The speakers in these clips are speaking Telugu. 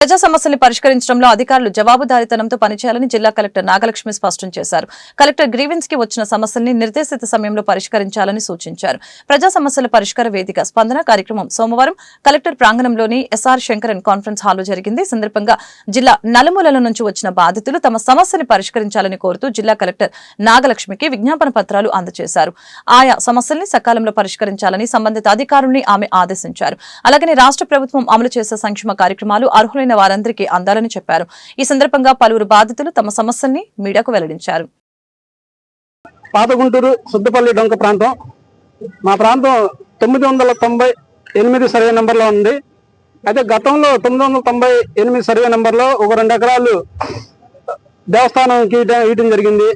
ప్రజా సమస్యల్ని పరిష్కరించడంలో అధికారులు జవాబుదారీతనంతో పనిచేయాలని జిల్లా కలెక్టర్ నాగలక్ష్మి స్పష్టం చేశారు. కలెక్టర్ గ్రీవెన్స్ కి వచ్చిన సమస్యల్ని నిర్దేశిత సమయంలో పరిష్కరించాలని సూచించారు. ప్రజా సమస్యల పరిష్కార వేదిక స్పందన కార్యక్రమం సోమవారం కలెక్టర్ ప్రాంగణంలోని ఎస్ఆర్ శంకరన్ కాన్ఫరెన్స్ హాల్లో జరిగింది. ఈ సందర్భంగా జిల్లా నలుమూలల నుంచి వచ్చిన బాధితులు తమ సమస్యని పరిష్కరించాలని కోరుతూ జిల్లా కలెక్టర్ నాగలక్ష్మికి విజ్ఞాపన పత్రాలు అందజేశారు. ఆయా సమస్యల్ని సకాలంలో పరిష్కరించాలని సంబంధిత అధికారుల్ని ఆమె ఆదేశించారు. అలాగనే రాష్ట్ర ప్రభుత్వం అమలు చేసే సంక్షేమ కార్యక్రమాలు అర్హులైన వారందరికీ అందాలని చెప్పారు. ఈ సందర్భంగా పలువురు బాధితులు తమ సమస్యల్ని మీడియాకు వెల్లడించారు. పాత గుంటూరు సుద్దపల్లి డొంక ప్రాంతం, మా ప్రాంతం 998 సర్వే నెంబర్లో ఉంది. అయితే గతంలో 998 సర్వే నెంబర్లో ఒక 2 ఎకరాలు దేవస్థానంకి ఇవ్వడం జరిగింది.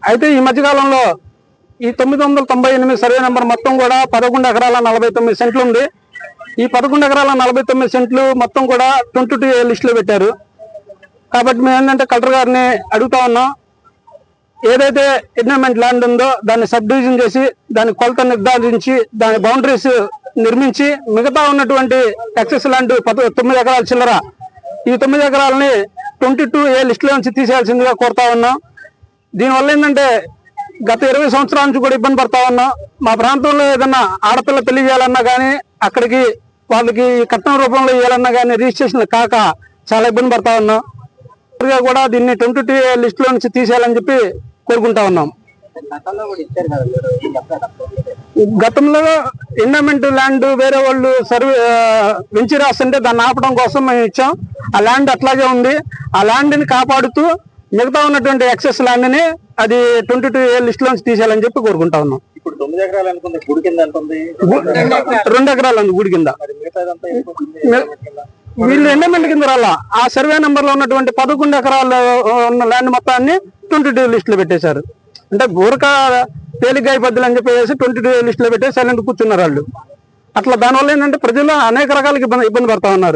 అయితే ఈ మధ్యకాలంలో ఈ 998 సర్వే నెంబర్ మొత్తం కూడా 11 ఎకరాల 49 సెంట్లు ఉంది. ఈ 11 ఎకరాల 49 సెంట్లు మొత్తం కూడా 22A లిస్టులో పెట్టారు. కాబట్టి మేము ఏంటంటే కలెక్టర్ గారిని అడుగుతా ఉన్నాం, ఏదైతే ఎన్విరాన్మెంట్ ల్యాండ్ ఉందో దాన్ని సబ్ డివిజన్ చేసి దాని కొలత నిర్ధారించి దాని బౌండరీస్ నిర్మించి మిగతా ఉన్నటువంటి ఎక్సెస్ ల్యాండ్ 9 ఎకరాల చిల్లర ఈ 9 ఎకరాలని 22A లిస్టులో నుంచి తీసేయాల్సిందిగా కోరుతా ఉన్నాం. దీనివల్ల ఏంటంటే గత 20 సంవత్సరాల నుంచి కూడా ఇబ్బంది పడతా ఉన్నాం. మా ప్రాంతంలో ఏదన్నా ఆడపిల్ల పెళ్లి చేయాలన్నా కానీ అక్కడికి వాళ్ళకి కట్నం రూపంలో ఇవ్వాలన్నా కానీ రిజిస్ట్రేషన్ కాక చాలా ఇబ్బంది పడతా ఉన్నాం. కూడా దీన్ని 22A లిస్టులో నుంచి తీసేయాలని చెప్పి కోరుకుంటా ఉన్నాం. గతంలో ఎన్విరాన్మెంట్ ల్యాండ్ వేరే వాళ్ళు వెంచి రాస్తుంటే దాన్ని ఆపడం కోసం మేము ఇచ్చాం. ఆ ల్యాండ్ అట్లాగే ఉంది. ఆ ల్యాండ్ని కాపాడుతూ మిగతా ఉన్నటువంటి ఎక్సెస్ ల్యాండ్ ని అది 22A లిస్ట్ లోంచి తీసేయాలని చెప్పి కోరుకుంటా ఉన్నాం. ఇప్పుడు 9 ఎకరాలు అనుకుంది, గుడి కింద అనుకుంది 2 ఎకరాలు ఉంది గుడి కింద. వీళ్ళు ఎన్విరాన్మెంట్ కింద రాలా, ఆ సర్వే నెంబర్ లో ఉన్నటువంటి 11 ఎకరాలు ఉన్న ల్యాండ్ మొత్తాన్ని 22A లిస్ట్ లో పెట్టేశారు. అంటే ఊరక తేలిగ్గా అయిపోద్దులు అని చెప్పేసి 22A లిస్ట్ లో పెట్టేసి సైలెంట్ కూర్చున్నారు వాళ్ళు. అట్లా దానివల్ల ఏంటంటే ప్రజలు అనేక రకాలకి ఇబ్బంది పడతా ఉన్నారు.